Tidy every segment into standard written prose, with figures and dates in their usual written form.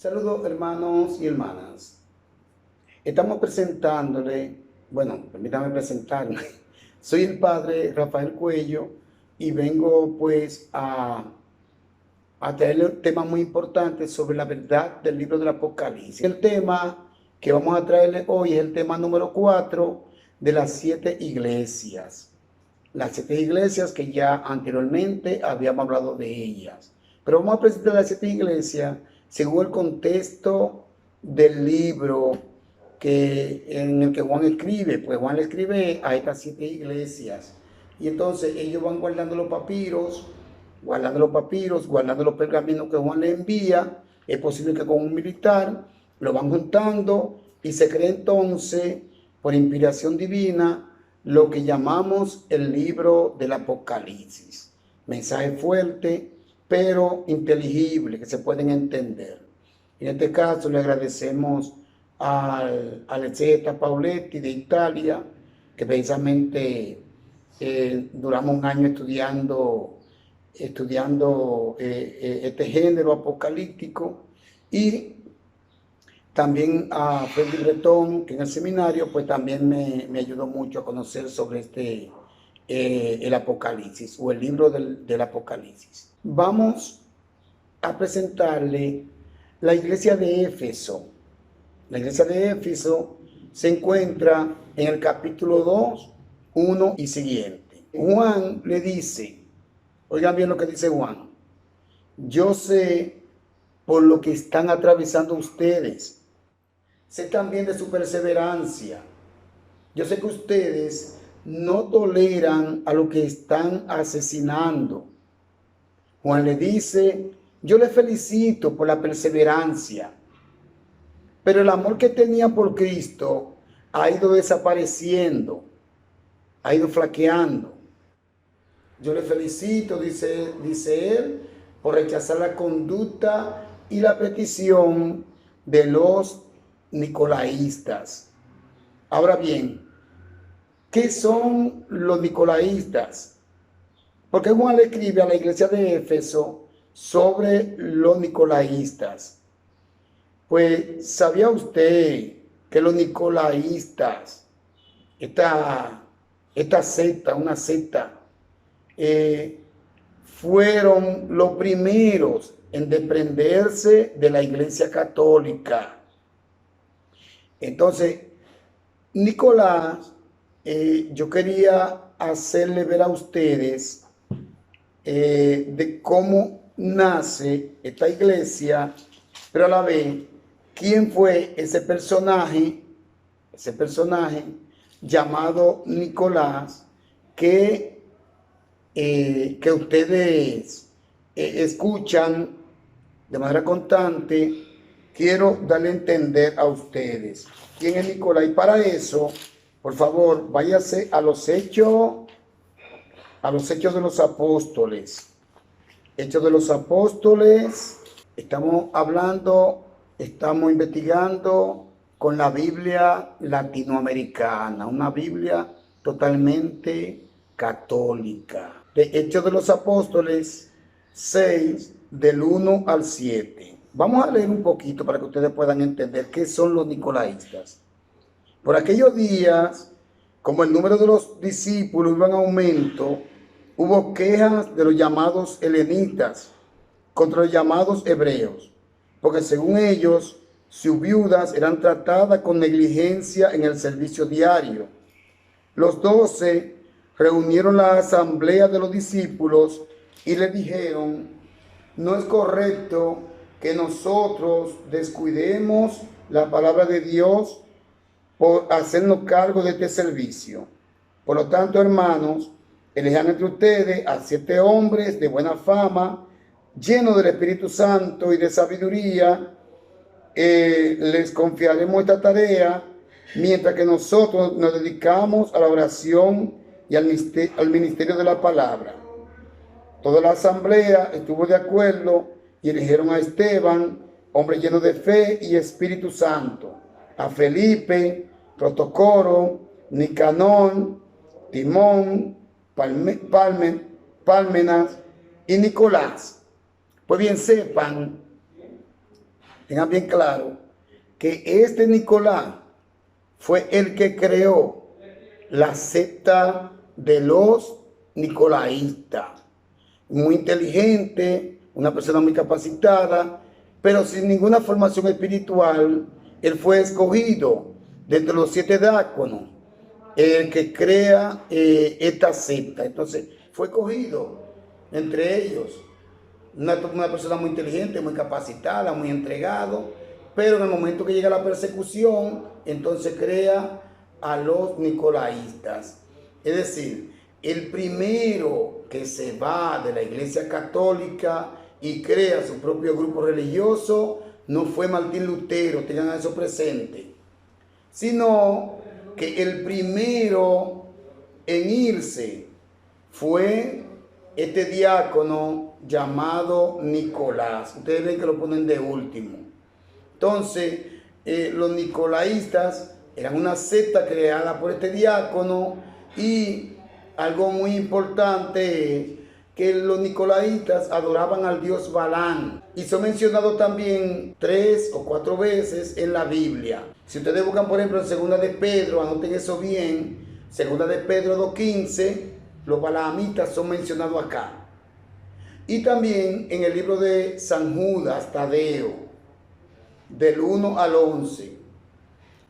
Saludos hermanos y hermanas. Estamos presentándole, permítame presentarme. Soy el padre Rafael Cuello y vengo pues a traerle un tema muy importante sobre la verdad del libro del Apocalipsis. El tema que vamos a traerle hoy es el tema número 4 de las 7 iglesias. Las 7 iglesias que ya anteriormente habíamos hablado de ellas. Pero vamos a presentar las 7 iglesias según el contexto del libro en el que Juan escribe. Pues Juan le escribe a estas 7 iglesias. Y entonces ellos van guardando los papiros, guardando los pergaminos que Juan le envía. Es posible que con un militar lo van juntando y se cree entonces, por inspiración divina, lo que llamamos el libro del Apocalipsis. Mensaje fuerte, pero inteligible, que se pueden entender. En este caso le agradecemos al exegeta Pauletti de Italia, que precisamente duramos un año estudiando este género apocalíptico, y también a Freddy Bretón, que en el seminario pues también me ayudó mucho a conocer sobre el Apocalipsis, o el libro del Apocalipsis. Vamos a presentarle la iglesia de Éfeso. La iglesia de Éfeso se encuentra en el capítulo 2, 1 y siguiente. Juan le dice, oigan bien lo que dice Juan: yo sé por lo que están atravesando ustedes, sé también de su perseverancia. Yo sé que ustedes no toleran a los que están asesinando. Juan le dice, yo le felicito por la perseverancia, pero el amor que tenía por Cristo ha ido desapareciendo, ha ido flaqueando. Yo le felicito, dice él, por rechazar la conducta y la petición de los nicolaístas. Ahora bien, ¿qué son los nicolaístas? Porque Juan le escribe a la iglesia de Éfeso sobre los nicolaístas. Pues, ¿sabía usted que los nicolaístas, esta secta, una secta, fueron los primeros en desprenderse de la iglesia católica? Entonces, Nicolás, yo quería hacerle ver a ustedes de cómo nace esta iglesia, pero a la vez, quién fue ese personaje llamado Nicolás que ustedes escuchan de manera constante. Quiero darle a entender a ustedes quién es Nicolás, y para eso, por favor, váyase a los hechos de los apóstoles. Hechos de los apóstoles. Estamos investigando con la Biblia latinoamericana, una Biblia totalmente católica. De Hechos de los Apóstoles 6, del 1 al 7. Vamos a leer un poquito para que ustedes puedan entender qué son los nicolaístas. Por aquellos días, como el número de los discípulos iba en aumento, hubo quejas de los llamados helenitas contra los llamados hebreos, porque según ellos, sus viudas eran tratadas con negligencia en el servicio diario. Los 12 reunieron la asamblea de los discípulos y le dijeron, no es correcto que nosotros descuidemos la palabra de Dios por hacernos cargo de este servicio. Por lo tanto, hermanos, elijan entre ustedes a 7 hombres de buena fama, llenos del Espíritu Santo y de sabiduría. Les confiaremos esta tarea mientras que nosotros nos dedicamos a la oración y al ministerio de la palabra. Toda la asamblea estuvo de acuerdo y eligieron a Esteban, hombre lleno de fe y Espíritu Santo, a Felipe, Protocoro, Nicanor, Timón, Pálmenas y Nicolás. Pues bien, sepan tengan bien claro que este Nicolás fue el que creó la secta de los nicolaístas. Muy inteligente, una persona muy capacitada, pero sin ninguna formación espiritual. Él fue escogido de entre los 7 diáconos, el que crea esta secta. Entonces, fue escogido entre ellos. Una persona muy inteligente, muy capacitada, muy entregado, pero en el momento que llega la persecución, entonces crea a los nicolaístas. Es decir, el primero que se va de la Iglesia Católica y crea su propio grupo religioso no fue Martín Lutero, tengan eso presente, sino que el primero en irse fue este diácono llamado Nicolás. Ustedes ven que lo ponen de último. Entonces, los nicolaístas eran una secta creada por este diácono, y algo muy importante es que los nicolaítas adoraban al dios Balán, y son mencionados también 3 o 4 veces en la Biblia. Si ustedes buscan, por ejemplo, en Segunda de Pedro, anoten eso bien, Segunda de Pedro 2:15, los balaamitas son mencionados acá. Y también en el libro de San Judas Tadeo, del 1 al 11.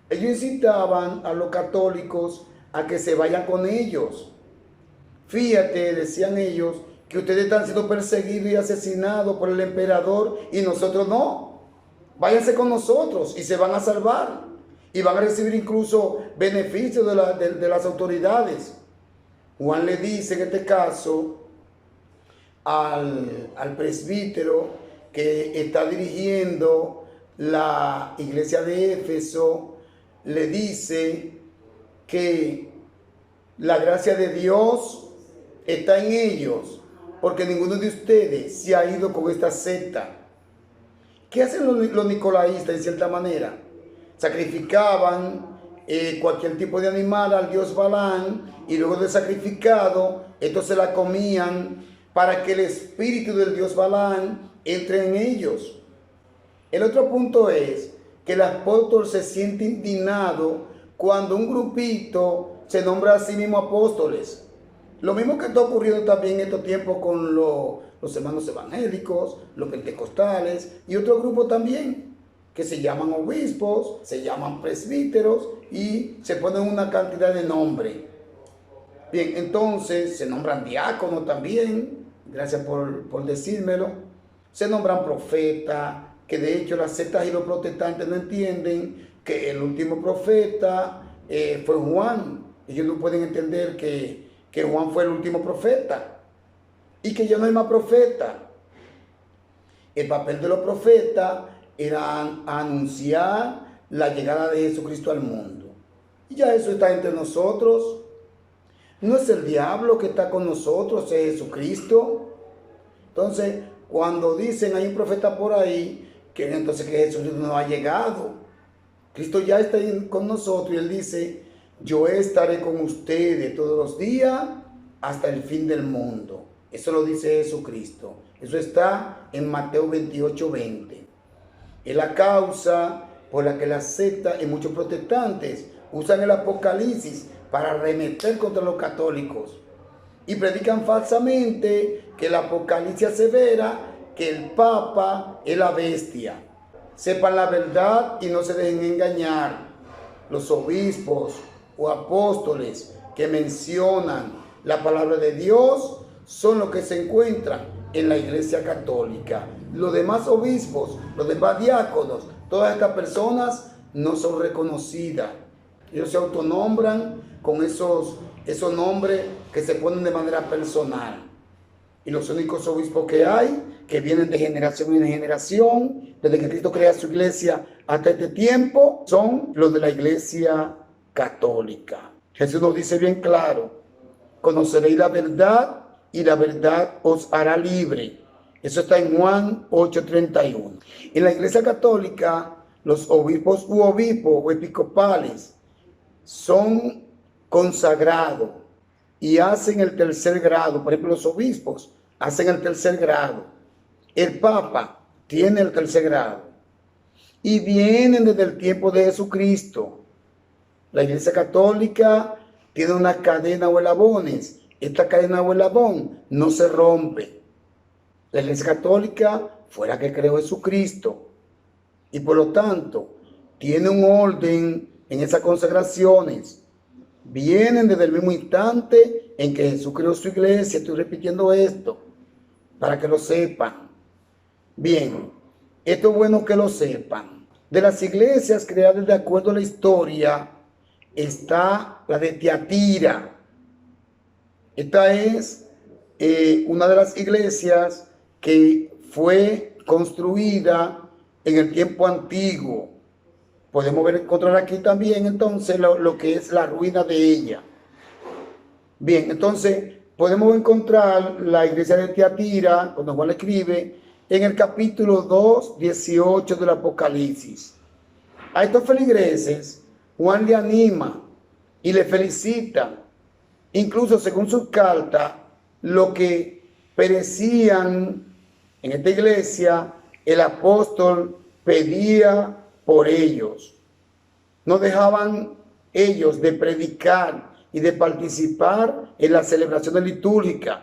Ellos incitaban a los católicos a que se vayan con ellos. Fíjate, decían ellos, que ustedes están siendo perseguidos y asesinados por el emperador y nosotros no. Váyanse con nosotros y se van a salvar. Y van a recibir incluso beneficios de las autoridades. Juan le dice en este caso al presbítero que está dirigiendo la iglesia de Éfeso, le dice que la gracia de Dios está en ellos, porque ninguno de ustedes se ha ido con esta secta. ¿Qué hacen los nicolaístas en cierta manera? Sacrificaban cualquier tipo de animal al dios Balán, y luego de sacrificado, estos se la comían para que el espíritu del dios Balán entre en ellos. El otro punto es que el apóstol se siente indignado cuando un grupito se nombra a sí mismo apóstoles. Lo mismo que está ocurriendo también en estos tiempos con los hermanos evangélicos, los pentecostales y otro grupo también, que se llaman obispos, se llaman presbíteros y se ponen una cantidad de nombres. Bien, entonces se nombran diáconos también, gracias por decírmelo, se nombran profetas, que de hecho las sectas y los protestantes no entienden que el último profeta fue Juan. Ellos no pueden entender que Juan fue el último profeta y que ya no hay más profeta. El papel de los profetas era anunciar la llegada de Jesucristo al mundo. Y ya eso está entre nosotros. No es el diablo que está con nosotros, es Jesucristo. Entonces, cuando dicen hay un profeta por ahí, que entonces que Jesucristo no ha llegado. Cristo ya está con nosotros y Él dice, yo estaré con ustedes todos los días hasta el fin del mundo. Eso lo dice Jesucristo. Eso está en Mateo 28:20. Es la causa por la que la secta y muchos protestantes usan el Apocalipsis para arremeter contra los católicos. Y predican falsamente que el Apocalipsis asevera que el Papa es la bestia. Sepan la verdad y no se dejen engañar. Los obispos o apóstoles que mencionan la palabra de Dios son los que se encuentran en la Iglesia Católica. Los demás obispos, los demás diáconos, todas estas personas no son reconocidas. Ellos se autonombran con esos nombres que se ponen de manera personal. Y los únicos obispos que hay, que vienen de generación en generación, desde que Cristo crea su iglesia hasta este tiempo, son los de la Iglesia Católica. Jesús nos dice bien claro, conoceréis la verdad y la verdad os hará libre. Eso está en Juan 8:31. En la Iglesia Católica, los obispos u obispos o episcopales son consagrados y hacen el 3er grado. Por ejemplo, los obispos hacen el 3er grado. El Papa tiene el 3er grado. y vienen desde el tiempo de Jesucristo. La Iglesia Católica tiene una cadena o eslabones. Esta cadena o eslabón no se rompe. La Iglesia Católica fue la que creó Jesucristo y por lo tanto tiene un orden en esas consagraciones. Vienen desde el mismo instante en que Jesús creó su iglesia. Estoy repitiendo esto para que lo sepan. Bien, esto es bueno que lo sepan. De las iglesias creadas de acuerdo a la historia está la de Tiatira. Esta es una de las iglesias que fue construida en el tiempo antiguo. Podemos encontrar aquí también entonces lo que es la ruina de ella. Bien, entonces podemos encontrar la iglesia de Tiatira, cuando Juan escribe, en el capítulo 2, 18 del Apocalipsis. A estos feligreses Juan le anima y le felicita. Incluso según su carta, lo que perecían en esta iglesia, el apóstol pedía por ellos. No dejaban ellos de predicar y de participar en las celebraciones litúrgicas.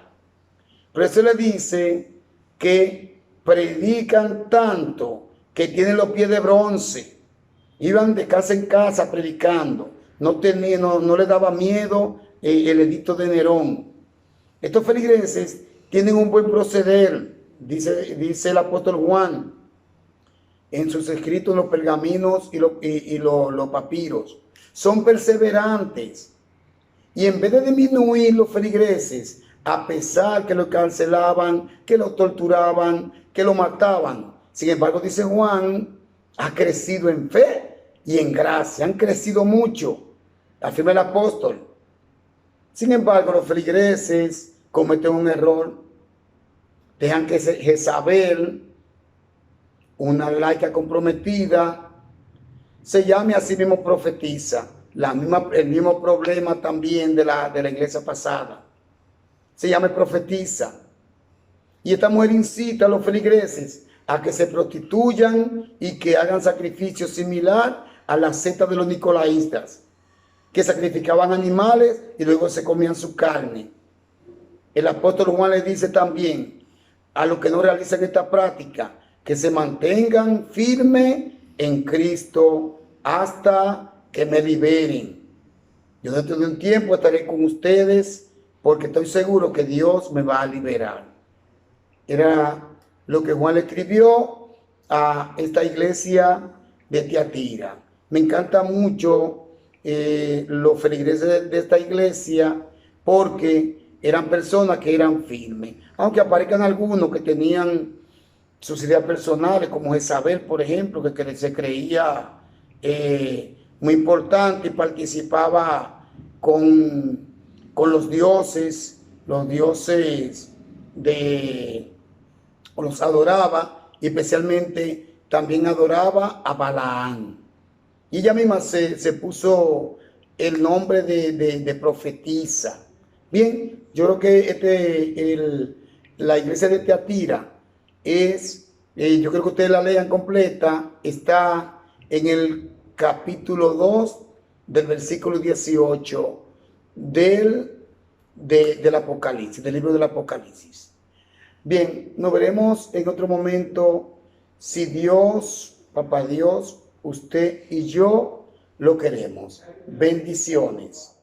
Por eso le dice que predican tanto que tienen los pies de bronce. Iban de casa en casa predicando. No les daba miedo el edicto de Nerón. Estos feligreses tienen un buen proceder, dice el apóstol Juan en sus escritos, los pergaminos y los papiros. Son perseverantes. Y en vez de disminuir los feligreses, a pesar que los cancelaban, que los torturaban, que los mataban, sin embargo, dice Juan, ha crecido en fe y en gracia. Han crecido mucho, afirma el apóstol. Sin embargo, los feligreses cometen un error. Dejan que Jezabel, una laica comprometida, se llame a sí mismo profetiza. El mismo problema también de la iglesia pasada. Se llama profetiza. Y esta mujer incita a los feligreses a que se prostituyan y que hagan sacrificios similar a la secta de los nicolaístas, que sacrificaban animales y luego se comían su carne. El apóstol Juan le dice también a los que no realizan esta práctica que se mantengan firmes en Cristo hasta que me liberen. Yo dentro de un tiempo estaré con ustedes porque estoy seguro que Dios me va a liberar. Era lo que Juan le escribió a esta iglesia de Tiatira. Me encanta mucho los feligreses de esta iglesia porque eran personas que eran firmes. Aunque aparezcan algunos que tenían sus ideas personales, como Jezabel, por ejemplo, que se creía muy importante y participaba con los dioses los adoraba, y especialmente también adoraba a Balaán. Y ella misma se puso el nombre de profetisa. Bien, yo creo que la iglesia de Tiatira yo creo que ustedes la lean completa, está en el capítulo 2 del versículo 18 del Apocalipsis, del libro del Apocalipsis. Bien, nos veremos en otro momento si Dios, Papá Dios, usted y yo lo queremos. Bendiciones.